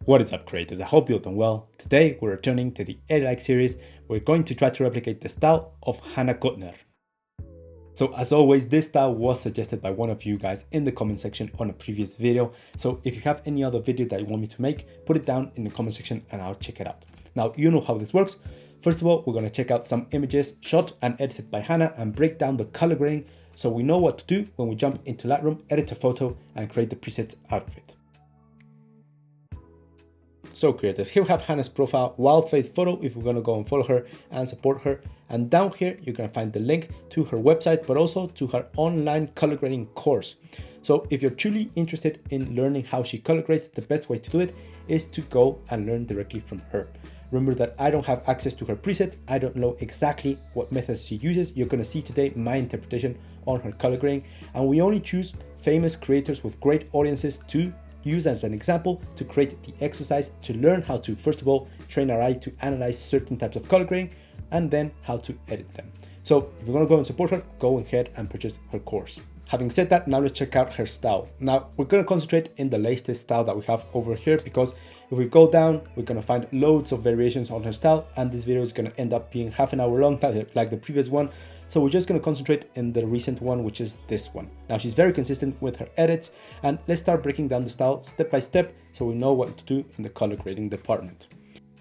What is up, creators? I hope you're doing well. Today we're returning to the AI series. We're going to try to replicate the style of Hannah Kutner. So as always, this style was suggested by one of you guys in the comment section on a previous video. So if you have any other video that you want me to make, put it down in the comment section and I'll check it out. Now, you know how this works. First of all, we're going to check out some images shot and edited by Hannah and break down the color grading so we know what to do when we jump into Lightroom, edit a photo and create the presets out of it. So creators, here we have Hannah's profile, Wild Faith Photo, if we're going to go and follow her and support her. And down here, you're going to find the link to her website, but also to her online color grading course. So if you're truly interested in learning how she color grades, the best way to do it is to go and learn directly from her. Remember that I don't have access to her presets. I don't know exactly what methods she uses. You're going to see today my interpretation on her color grading. And we only choose famous creators with great audiences to use as an example to create the exercise to learn how to, first of all, train our eye to analyze certain types of color grading and then how to edit them. So if you're going to go and support her, go ahead and purchase her course. Having said that, now let's check out her style. Now we're going to concentrate in the latest style that we have over here, because if we go down, we're going to find loads of variations on her style, and this video is going to end up being half an hour long like the previous one. So we're just going to concentrate in the recent one, which is this one. Now she's very consistent with her edits, and let's start breaking down the style step by step so we know what to do in the color grading department.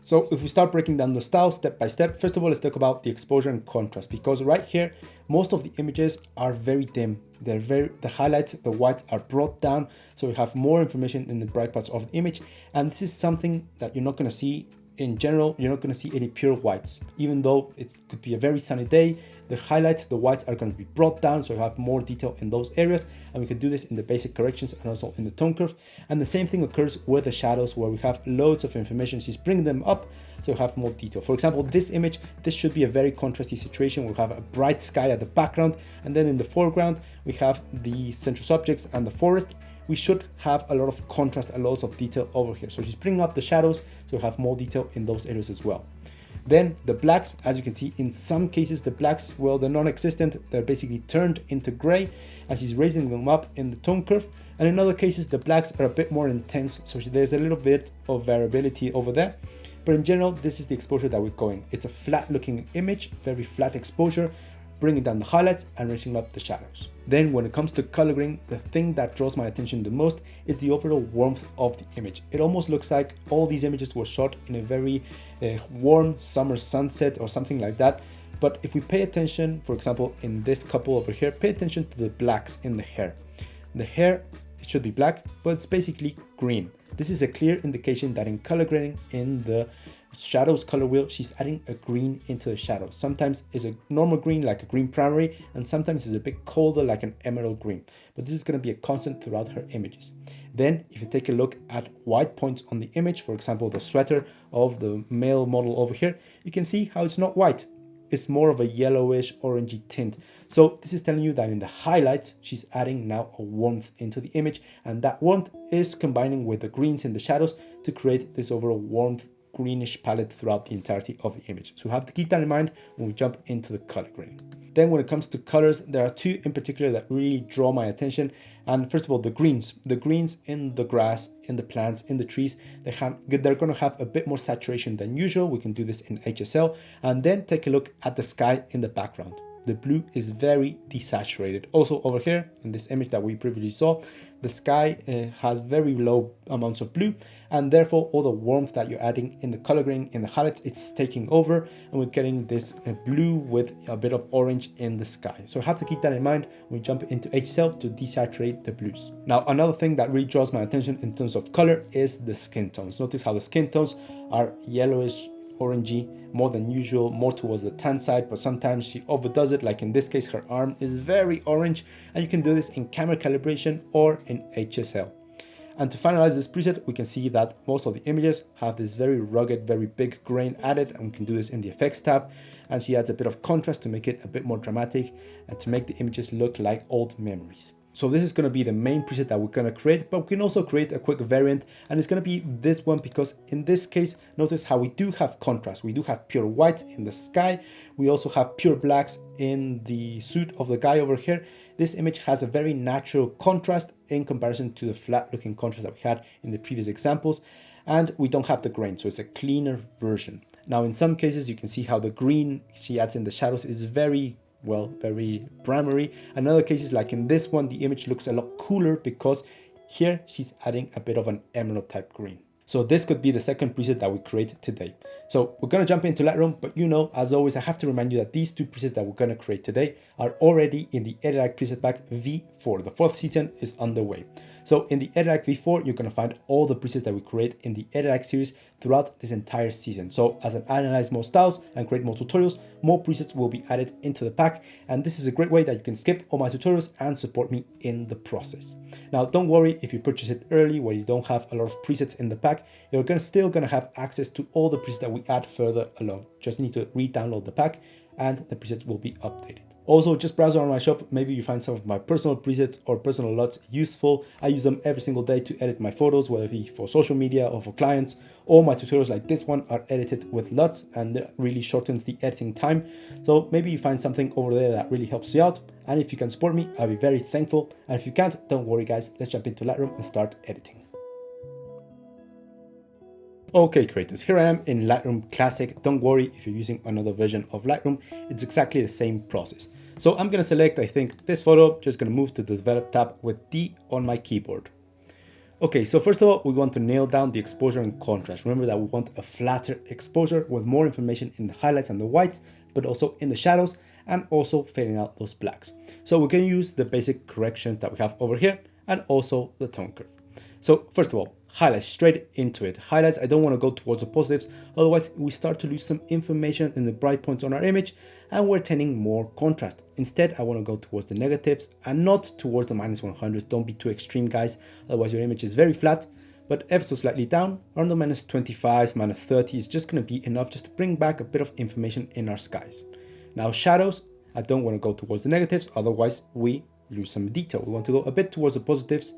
So if we start breaking down the style step by step, first of all, let's talk about the exposure and contrast, because right here, most of the images are very dim. The highlights, the whites are brought down. So we have more information in the bright parts of the image. And this is something that you're not going to see in general. You're not going to see any pure whites, even though it could be a very sunny day. The highlights, the whites are going to be brought down, so you have more detail in those areas, and we can do this in the basic corrections and also in the tone curve. And the same thing occurs with the shadows, where we have loads of information. She's bringing them up, so you have more detail. For example, this image, this should be a very contrasty situation. We'll have a bright sky at the background, and then in the foreground, we have the central subjects and the forest. We should have a lot of contrast and lots of detail over here. So she's bringing up the shadows, so you have more detail in those areas as well. Then the blacks, as you can see, in some cases, the blacks, well, they're non-existent. They're basically turned into gray, and she's raising them up in the tone curve. And in other cases, the blacks are a bit more intense. So there's a little bit of variability over there. But in general, this is the exposure that we're going. It's a flat looking image, very flat exposure, bringing down the highlights and raising up the shadows. Then when it comes to color grading, the thing that draws my attention the most is the overall warmth of the image. It almost looks like all these images were shot in a very warm summer sunset or something like that. But if we pay attention, for example, in this couple over here, pay attention to the blacks in the hair. The hair, it should be black, but it's basically green. This is a clear indication that in color grading, in the shadows color wheel, she's adding a green into the shadows. Sometimes it's a normal green, like a green primary, and sometimes it's a bit colder, like an emerald green. But this is going to be a constant throughout her images. Then if you take a look at white points on the image, for example, the sweater of the male model over here, you can see how it's not white. It's more of a yellowish orangey tint. So this is telling you that in the highlights, she's adding now a warmth into the image, and that warmth is combining with the greens in the shadows to create this overall warmth greenish palette throughout the entirety of the image. So we have to keep that in mind when we jump into the color grading. Then when it comes to colors, there are two in particular that really draw my attention. And first of all, the greens in the grass, in the plants, in the trees, they're going to have a bit more saturation than usual. We can do this in HSL. And then take a look at the sky in the background. The blue is very desaturated. Also over here in this image that we previously saw, the sky has very low amounts of blue, and therefore all the warmth that you're adding in the color grading, in the highlights, it's taking over, and we're getting this blue with a bit of orange in the sky. So have to keep that in mind when we jump into HSL to desaturate the blues. Now, another thing that really draws my attention in terms of color is the skin tones. Notice how the skin tones are yellowish, orangey, more than usual, more towards the tan side, but sometimes she overdoes it. Like in this case, her arm is very orange, and you can do this in camera calibration or in HSL. And to finalize this preset, we can see that most of the images have this very rugged, very big grain added, and we can do this in the effects tab. And she adds a bit of contrast to make it a bit more dramatic and to make the images look like old memories. So this is going to be the main preset that we're going to create, but we can also create a quick variant, and it's going to be this one, because in this case, notice how we do have contrast. We do have pure whites in the sky. We also have pure blacks in the suit of the guy over here. This image has a very natural contrast in comparison to the flat looking contrast that we had in the previous examples. and we don't have the grain, so it's a cleaner version. Now, in some cases, you can see how the green she adds in the shadows is very, well, very primary. In other cases, like in this one, the image looks a lot cooler because here she's adding a bit of an emerald type green. So this could be the second preset that we create today. So we're going to jump into Lightroom, but you know, as always, I have to remind you that these two presets that we're going to create today are already in the Edit preset pack V4. The 4th season is underway. So in the Edit V4, you're going to find all the presets that we create in the Edit series throughout this entire season. So as I analyze more styles and create more tutorials, more presets will be added into the pack. And this is a great way that you can skip all my tutorials and support me in the process. Now, don't worry if you purchase it early where you don't have a lot of presets in the pack, you're still going to have access to all the presets that we add further along. Just need to re-download the pack and the presets will be updated. Also, just browse around my shop. Maybe you find some of my personal presets or personal LUTs useful. I use them every single day to edit my photos, whether it be for social media or for clients. All my tutorials like this one are edited with LUTs and that really shortens the editing time. So maybe you find something over there that really helps you out. And if you can support me, I'll be very thankful. And if you can't, don't worry guys, let's jump into Lightroom and start editing. Okay creators, here I am in Lightroom Classic. Don't worry if you're using another version of Lightroom, it's exactly the same process. So I'm going to select, I think, this photo, just going to move to the Develop tab with D on my keyboard. Okay, so first of all, we want to nail down the exposure and contrast. Remember that we want a flatter exposure with more information in the highlights and the whites, but also in the shadows and also fading out those blacks. So we're going to use the basic corrections that we have over here and also the tone curve. So first of all, highlights, straight into it. Highlights, I don't want to go towards the positives, otherwise we start to lose some information in the bright points on our image and we're tending more contrast. Instead, I want to go towards the negatives and not towards the -100. Don't be too extreme guys, otherwise your image is very flat, but ever so slightly down, around the -25s, -30 is just going to be enough just to bring back a bit of information in our skies. Now shadows, I don't want to go towards the negatives, otherwise we lose some detail. We want to go a bit towards the positives,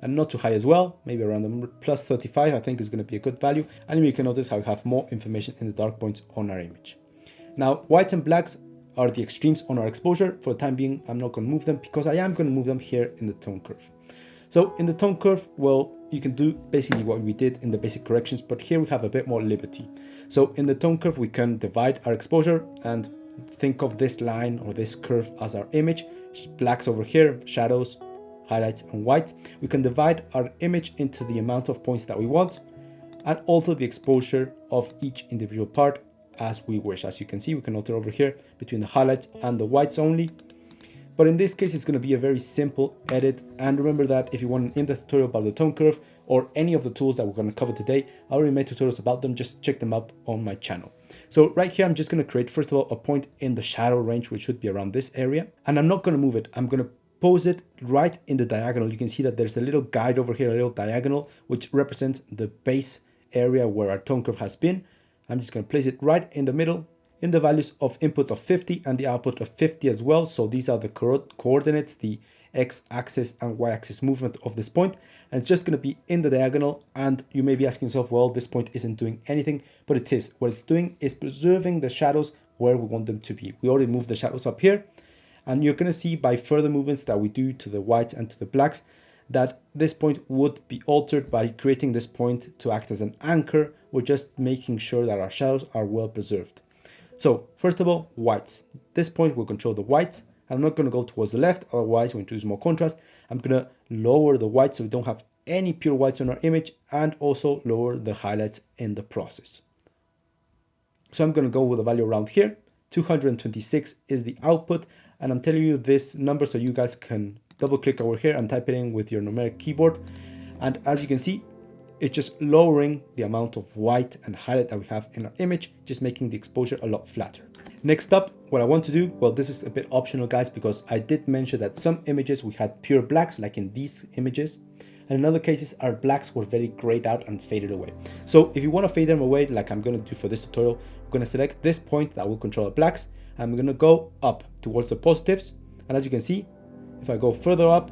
and not too high as well, maybe around the +35 I think is going to be a good value. And you can notice how we have more information in the dark points on our image. Now whites and blacks are the extremes on our exposure. For the time being, I'm not going to move them because I am going to move them here in the tone curve. So in the tone curve, well, you can do basically what we did in the basic corrections, but here we have a bit more liberty. So in the tone curve, we can divide our exposure and think of this line or this curve as our image. Blacks over here, shadows, highlights and white. We can divide our image into the amount of points that we want and also the exposure of each individual part as we wish. As you can see, we can alter over here between the highlights and the whites only. But in this case, it's going to be a very simple edit. And remember that if you want an in-depth tutorial about the tone curve or any of the tools that we're going to cover today, I already made tutorials about them. Just check them up on my channel. So right here, I'm just going to create, first of all, a point in the shadow range, which should be around this area. And I'm not going to move it. I'm going to pose it right in the diagonal. You can see that there's a little guide over here, a little diagonal, which represents the base area where our tone curve has been. I'm just going to place it right in the middle in the values of input of 50 and the output of 50 as well. So these are the coordinates, the x-axis and y-axis movement of this point. And it's just going to be in the diagonal. And you may be asking yourself, well, this point isn't doing anything, but it is. What it's doing is preserving the shadows where we want them to be. We already moved the shadows up here. And you're going to see by further movements that we do to the whites and to the blacks that this point would be altered by creating this point to act as an anchor. We're just making sure that our shadows are well preserved. So first of all, whites. This point will control the whites. I'm not going to go towards the left, otherwise we introduce more contrast. I'm going to lower the whites so we don't have any pure whites on our image and also lower the highlights in the process. So I'm going to go with a value around here. 226 is the output. And I'm telling you this number so you guys can double click over here and type it in with your numeric keyboard. And as you can see, it's just lowering the amount of white and highlight that we have in our image, just making the exposure a lot flatter. Next up, what I want to do, well, this is a bit optional guys, because I did mention that some images we had pure blacks, like in these images. And in other cases, our blacks were very grayed out and faded away. So if you want to fade them away, like I'm going to do for this tutorial, I'm going to select this point that will control the blacks. I'm going to go up towards the positives. And as you can see, if I go further up,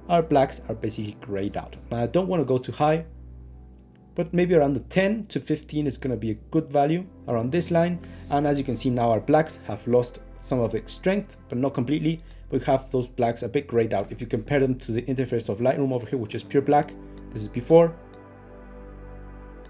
our blacks are basically grayed out. Now I don't want to go too high, but maybe around the 10 to 15 is going to be a good value around this line. And as you can see now, our blacks have lost some of its strength, but not completely. We have those blacks a bit grayed out. If you compare them to the interface of Lightroom over here, which is pure black, this is before,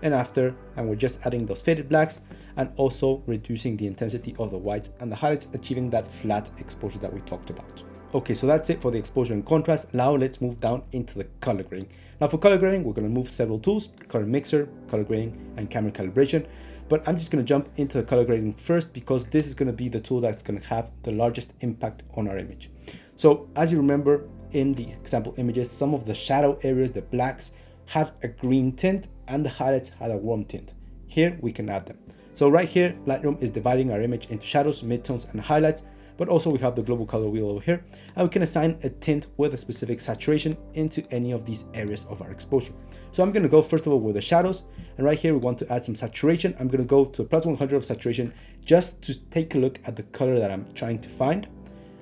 and after, and we're just adding those faded blacks and also reducing the intensity of the whites and the highlights, achieving that flat exposure that we talked about. Okay, so that's it for the exposure and contrast. Now let's move down into the color grading. Now for color grading, we're going to move several tools: color mixer, color grading, and camera calibration. But I'm just going to jump into the color grading first because this is going to be the tool that's going to have the largest impact on our image. So as you remember in the example images, some of the shadow areas, the blacks, had a green tint and the highlights had a warm tint. Here we can add them. So right here, Lightroom is dividing our image into shadows, midtones, and highlights. But also we have the global color wheel over here, and we can assign a tint with a specific saturation into any of these areas of our exposure. So I'm going to go first of all with the shadows, and right here we want to add some saturation. I'm going to go to a plus 100 of saturation just to take a look at the color that I'm trying to find.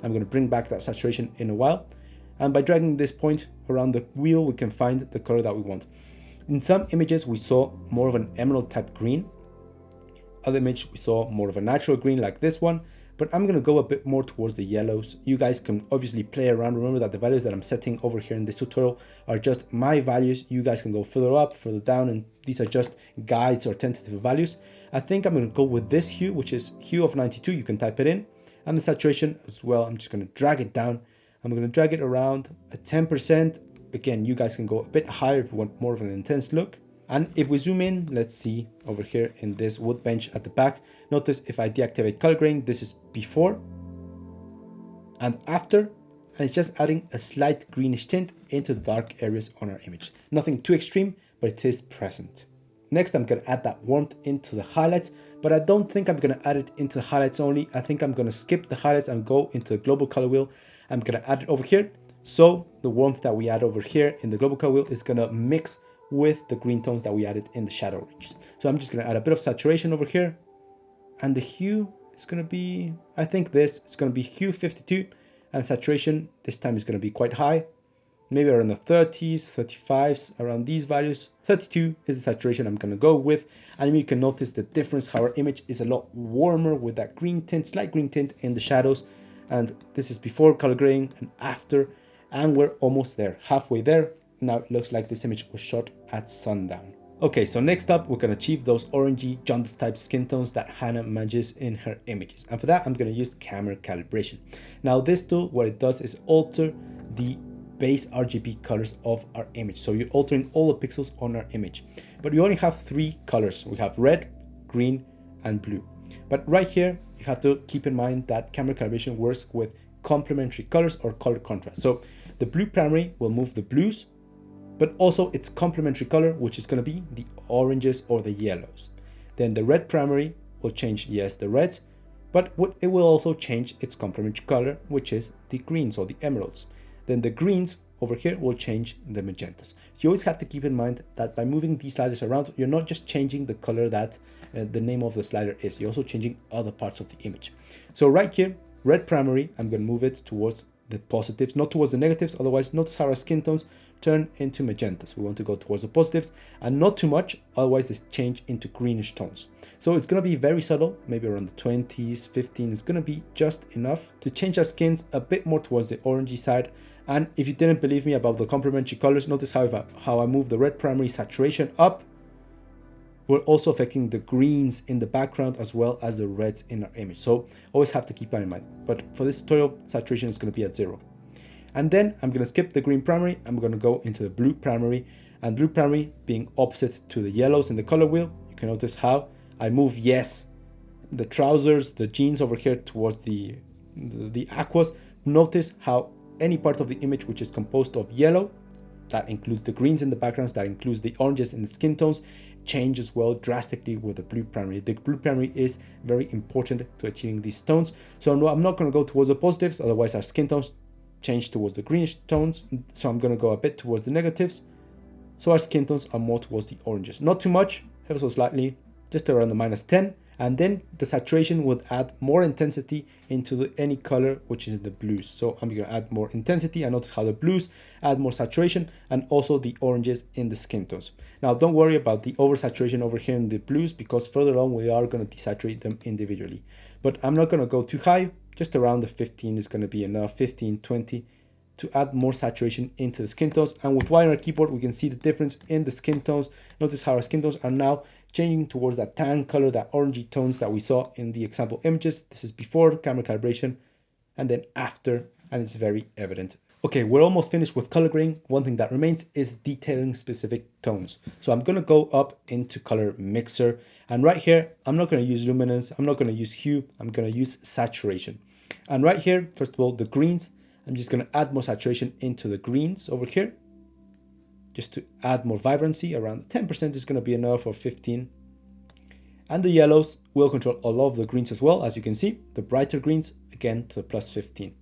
I'm going to bring back that saturation in a while, and by dragging this point around the wheel we can find the color that we want. In some images we saw more of an emerald type green, other image we saw more of a natural green like this one. But I'm going to go a bit more towards the yellows. You guys can obviously play around. Remember that the values that I'm setting over here in this tutorial are just my values. You guys can go further up, further down, and these are just guides or tentative values. I think I'm going to go with this hue, which is hue of 92. You can type it in. And the saturation as well, I'm just going to drag it down. I'm going to drag it around at 10%. Again, you guys can go a bit higher if you want more of an intense look. And if we zoom in, let's see over here in this wood bench at the back, notice if I deactivate color grading, this is before and after, and it's just adding a slight greenish tint into the dark areas on our image. Nothing too extreme, but it is present. Next, I'm going to add that warmth into the highlights, but I don't think I'm going to add it into the highlights only. I think I'm going to skip the highlights and go into the global color wheel. I'm going to add it over here. So the warmth that we add over here in the global color wheel is going to mix with the green tones that we added in the shadow range. So I'm just going to add a bit of saturation over here, and the hue is going to be, I think this is going to be hue 52, and saturation this time is going to be quite high, maybe around the 30s, 35s, around these values. 32 is the saturation I'm going to go with, and you can notice the difference, how our image is a lot warmer with that green tint, slight green tint in the shadows. And this is before color grading and after, and we're almost there, halfway there. Now it looks like this image was shot at sundown. Okay, so next up, we're going to achieve those orangey jaundice type skin tones that Hannah manages in her images. And for that, I'm going to use camera calibration. Now this tool, what it does is alter the base RGB colors of our image. So you're altering all the pixels on our image. But we only have 3 colors. We have red, green, and blue. But right here, you have to keep in mind that camera calibration works with complementary colors or color contrast. So the blue primary will move the blues, but also its complementary color, which is going to be the oranges or the yellows. Then the red primary will change, yes, the reds, but it will also change its complementary color, which is the greens or the emeralds. Then the greens over here will change the magentas. You always have to keep in mind that by moving these sliders around, you're not just changing the color that the name of the slider is, you're also changing other parts of the image. So right here, red primary, I'm going to move it towards the positives, not towards the negatives. Otherwise, notice how our skin tones turn into magentas. We want to go towards the positives and not too much, otherwise they change into greenish tones. So it's going to be very subtle, maybe around the 20s, 15. It's going to be just enough to change our skins a bit more towards the orangey side. And if you didn't believe me about the complementary colors, notice how I move the red primary saturation up. We're also affecting the greens in the background as well as the reds in our image. So always have to keep that in mind. But for this tutorial, saturation is going to be at 0. And then I'm going to skip the green primary. I'm going to go into the blue primary, and blue primary being opposite to the yellows in the color wheel. You can notice how I move, yes, the trousers, the jeans over here towards the aquas. Notice how any part of the image which is composed of yellow, that includes the greens in the backgrounds, that includes the oranges in the skin tones, changes well drastically with the blue primary. The blue primary is very important to achieving these tones. So no, I'm not going to go towards the positives, otherwise our skin tones change towards the greenish tones. So I'm going to go a bit towards the negatives. So our skin tones are more towards the oranges. Not too much, ever so slightly, just around the -10. And then the saturation would add more intensity into any color which is in the blues. So I'm going to add more intensity, and notice how the blues add more saturation, and also the oranges in the skin tones. Now don't worry about the oversaturation over here in the blues, because further on we are going to desaturate them individually. But I'm not going to go too high, just around the 15 is going to be enough, 15, 20. to add more saturation into the skin tones. And with Y on our keyboard, we can see the difference in the skin tones. Notice how our skin tones are now changing towards that tan color, that orangey tones that we saw in the example images. This is before camera calibration and then after, and it's very evident. Okay, we're almost finished with color grading. One thing that remains is detailing specific tones. So I'm gonna go up into color mixer, and right here, I'm not gonna use luminance, I'm not gonna use hue, I'm gonna use saturation. And right here, first of all, the greens, I'm just gonna add more saturation into the greens over here, just to add more vibrancy. Around 10% is gonna be enough, or 15. And the yellows will control all of the greens as well. As you can see, the brighter greens, again, to plus 15.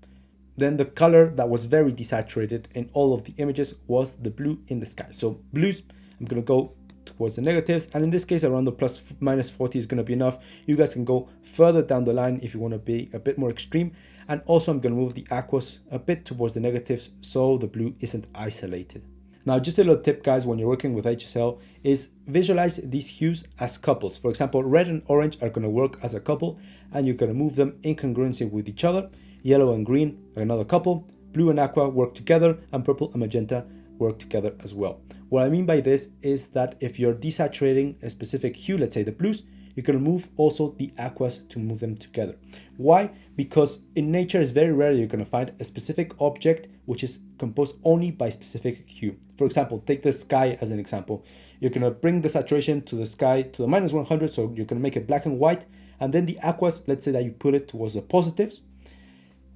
Then the color that was very desaturated in all of the images was the blue in the sky. So blues, I'm gonna go towards the negatives. And in this case, around the minus 40 is gonna be enough. You guys can go further down the line if you wanna be a bit more extreme. And also I'm gonna move the aquas a bit towards the negatives so the blue isn't isolated. Now, just a little tip, guys, when you're working with HSL is visualize these hues as couples. For example, red and orange are gonna work as a couple, and you're gonna move them in congruency with each other. Yellow and green are another couple, blue and aqua work together, and purple and magenta work together as well. What I mean by this is that if you're desaturating a specific hue, let's say the blues, you can move also the aquas to move them together. Why? Because in nature, it's very rare you're going to find a specific object which is composed only by specific hue. For example, take the sky as an example. You're going to bring the saturation to the sky to the minus 100, so you're going to make it black and white, and then the aquas, let's say that you put it towards the positives.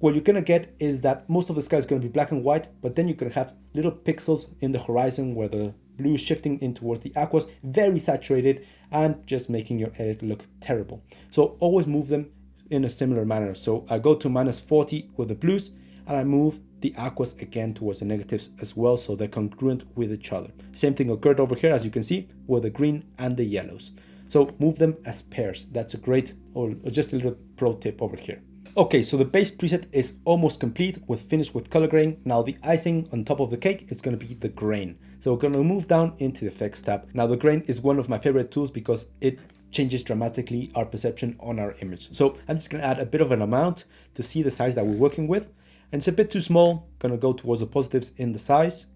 What you're going to get is that most of the sky is going to be black and white, but then you can have little pixels in the horizon where the blue is shifting in towards the aquas, very saturated, and just making your edit look terrible. So always move them in a similar manner. So I go to minus 40 with the blues, and I move the aquas again towards the negatives as well, so they're congruent with each other. Same thing occurred over here, as you can see, with the green and the yellows. So move them as pairs. That's a great, or just a little pro tip over here. Okay, so the base preset is almost complete finished with color grading. Now the icing on top of the cake is going to be the grain. So we're going to move down into the effects tab. Now the grain is one of my favorite tools because it changes dramatically our perception on our image. So I'm just going to add a bit of an amount to see the size that we're working with. And it's a bit too small. Going to go towards the positives in the size.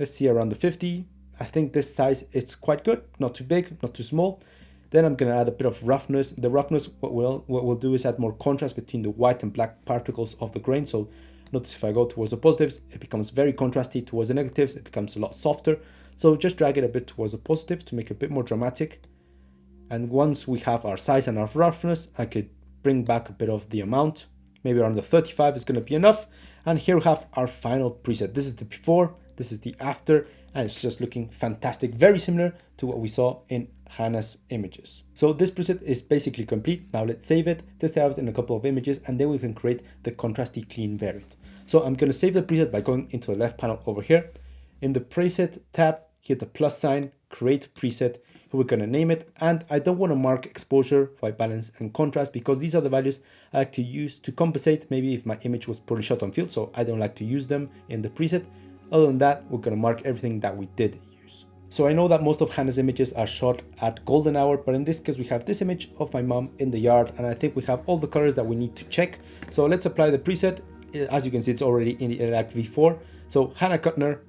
Let's see, around the 50. I think this size is quite good. Not too big, not too small. Then I'm going to add a bit of roughness. The roughness, what we'll do is add more contrast between the white and black particles of the grain. So notice if I go towards the positives, it becomes very contrasty. Towards the negatives, it becomes a lot softer. So just drag it a bit towards the positives to make it a bit more dramatic. And once we have our size and our roughness, I could bring back a bit of the amount. Maybe around the 35 is going to be enough. And here we have our final preset. This is the before, this is the after, and it's just looking fantastic. Very similar to what we saw in Hannah's images. So this preset is basically complete. Now let's save it, test it out in a couple of images, and then we can create the contrasty clean variant. So I'm going to save the preset by going into the left panel over here. In the preset tab, hit the plus sign, create preset. We're going to name it, and I don't want to mark exposure, white balance, and contrast because these are the values I like to use to compensate maybe if my image was poorly shot on field, so I don't like to use them in the preset. Other than that, we're going to mark everything that we did use. So I know that most of Hannah's images are shot at golden hour, but in this case we have this image of my mom in the yard, and I think we have all the colors that we need to check. So let's apply the preset. As you can see, it's already in the Elect V4. So Hannah Kutner,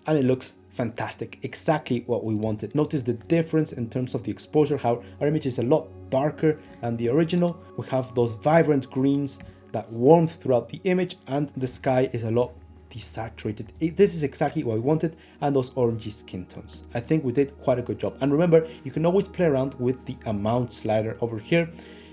and it looks fantastic, exactly what we wanted. Notice the difference in terms of the exposure, how our image is a lot darker than the original. We have those vibrant greens, that warmth throughout the image, and the sky is a lot desaturated. This is exactly what we wanted, and those orangey skin tones. I think we did quite a good job. And remember, you can always play around with the amount slider over here.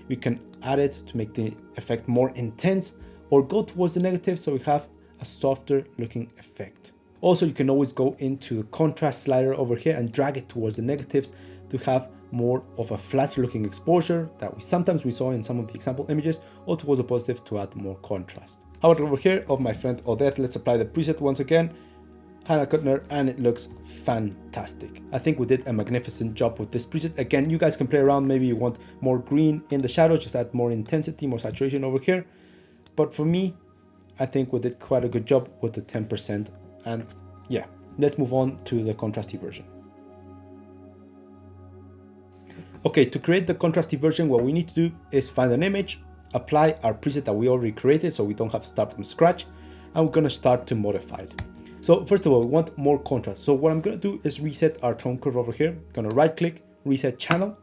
We can add it to make the effect more intense, or go towards the negative so we have a softer looking effect. Also, you can always go into the contrast slider over here and drag it towards the negatives to have more of a flatter looking exposure that we saw in some of the example images, or towards the positives to add more contrast. How about over here of my friend Odette? Let's apply the preset once again. Hannah Kutner, and it looks fantastic. I think we did a magnificent job with this preset. Again, you guys can play around. Maybe you want more green in the shadow, just add more intensity, more saturation over here. But for me, I think we did quite a good job with the 10%. And yeah, let's move on to the contrasty version. Okay, to create the contrasty version, what we need to do is find an image, apply our preset that we already created so we don't have to start from scratch. and we're gonna start to modify it. So first of all, we want more contrast. So what I'm gonna do is reset our tone curve over here. I'm gonna right click, reset channel,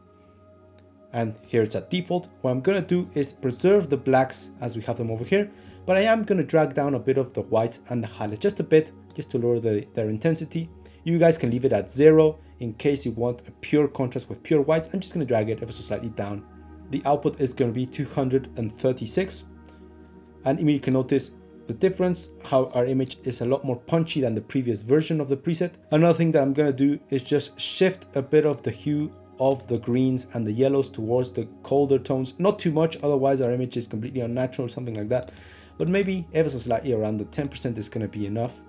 and here it's at default. What I'm gonna do is preserve the blacks as we have them over here, but I am gonna drag down a bit of the whites and the highlight just a bit, just to lower their intensity. You guys can leave it at 0 in case you want a pure contrast with pure whites. I'm just gonna drag it ever so slightly down. The output is gonna be 236. And you can notice the difference, how our image is a lot more punchy than the previous version of the preset. Another thing that I'm gonna do is just shift a bit of the hue of the greens and the yellows towards the colder tones. Not too much, otherwise our image is completely unnatural or something like that. But maybe ever so slightly around the 10% is gonna be enough.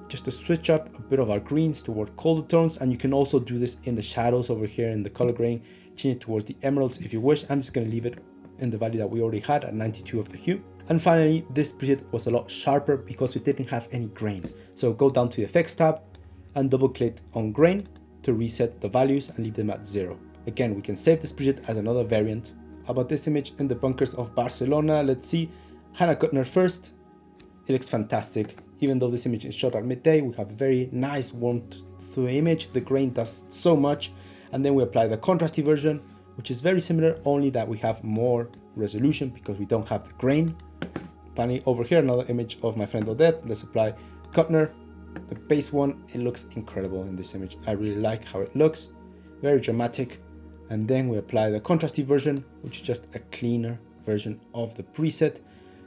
Just to switch up a bit of our greens toward colder tones. And you can also do this in the shadows over here in the color grading, change it towards the emeralds if you wish. I'm just gonna leave it in the value that we already had at 92 of the hue. And finally, this preset was a lot sharper because we didn't have any grain. So go down to the effects tab and double click on grain to reset the values and leave them at 0. Again, we can save this preset as another variant. About this image in the bunkers of Barcelona, let's see. Hannah Kutner first. It looks fantastic. Even though this image is shot at midday, we have a very nice warmth to the image. The grain does so much. And then we apply the contrasty version, which is very similar, only that we have more resolution because we don't have the grain. Finally, over here, another image of my friend Odette. Let's apply Kutner, the base one. It looks incredible in this image. I really like how it looks, very dramatic. And then we apply the contrasty version, which is just a cleaner version of the preset.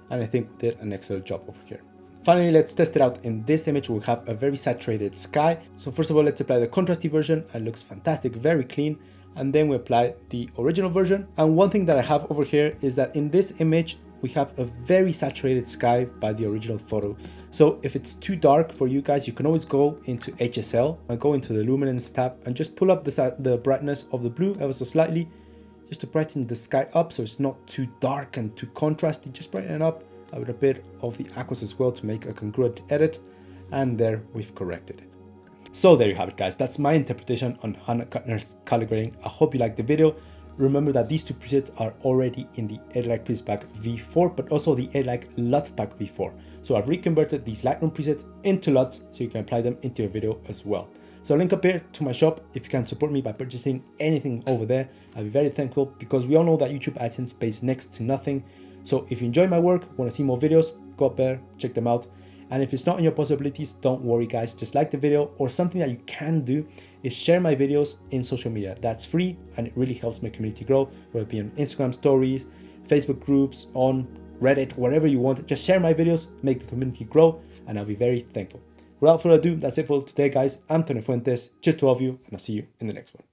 And I think we did an excellent job over here. Finally, let's test it out. In this image, we have a very saturated sky. So first of all, let's apply the contrasty version. It looks fantastic, very clean. And then we apply the original version. And one thing that I have over here is that in this image, we have a very saturated sky by the original photo. So if it's too dark for you guys, you can always go into HSL and go into the luminance tab and just pull up the brightness of the blue ever so slightly, just to brighten the sky up so it's not too dark and too contrasty. Just brighten it up with a bit of the aquas as well to make a congruent edit. And there we've corrected it. So there you have it, guys. That's my interpretation on Hannah Kutner's color grading. I hope you liked the video. Remember that these two presets are already in the Edit Preset Pack V4, but also the Edit LUT Pack V4. So I've reconverted these Lightroom presets into LUTs so you can apply them into your video as well. So link up here to my shop. If you can support me by purchasing anything over there, I'll be very thankful, because we all know that YouTube AdSense pays next to nothing. So if you enjoy my work, want to see more videos, go up there, check them out. And if it's not in your possibilities, don't worry, guys. Just like the video, or something that you can do is share my videos in social media. That's free and it really helps my community grow, whether it be on Instagram stories, Facebook groups, on Reddit, wherever you want. Just share my videos, make the community grow, and I'll be very thankful. Without further ado, that's it for today, guys. I'm Tony Fuentes. Cheers to all of you, and I'll see you in the next one.